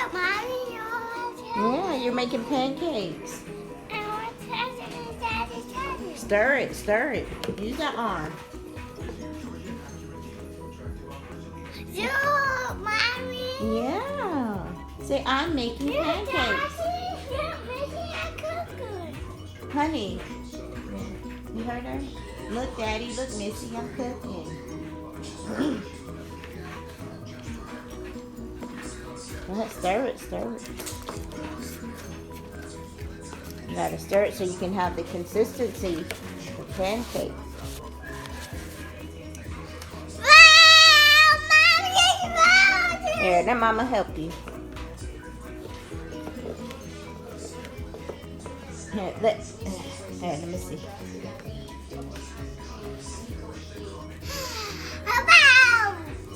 Look, Mommy, Yeah, you're making pancakes. I want to touch it. Stir it, stir it. Use that arm. Look, Mommy. Yeah. Say, I'm making pancakes. You're making a cookie. Honey. You heard her? Look, Daddy. Look, Missy. I'm cooking. Go ahead, stir it, stir it. You gotta stir it so you can have the consistency of pancakes. Wow, Mommy, Here, let Mama help you. Here, let me see.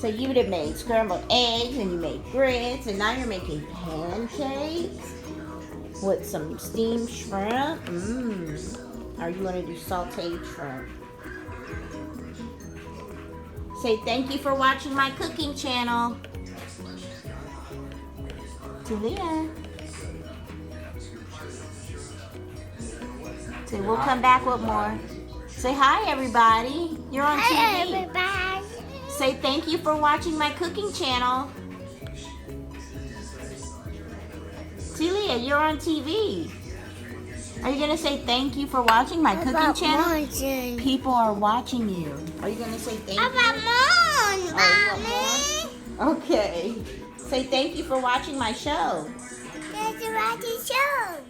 So you would have made scrambled eggs and you made grits and now you're making pancakes with some steamed shrimp. Or you want to do sauteed shrimp. Say thank you for watching my cooking channel. Teliya. Say we'll come back with more. Say hi everybody. You're on TV. Hi, everybody. Say thank you for watching my cooking channel. Teliya, you're on TV. Are you going to say thank you for watching my cooking channel? Watching. People are watching you. Are you going to say thank you? About more, Oh, you want more? Okay. Say thank you for watching my show. That's about the show.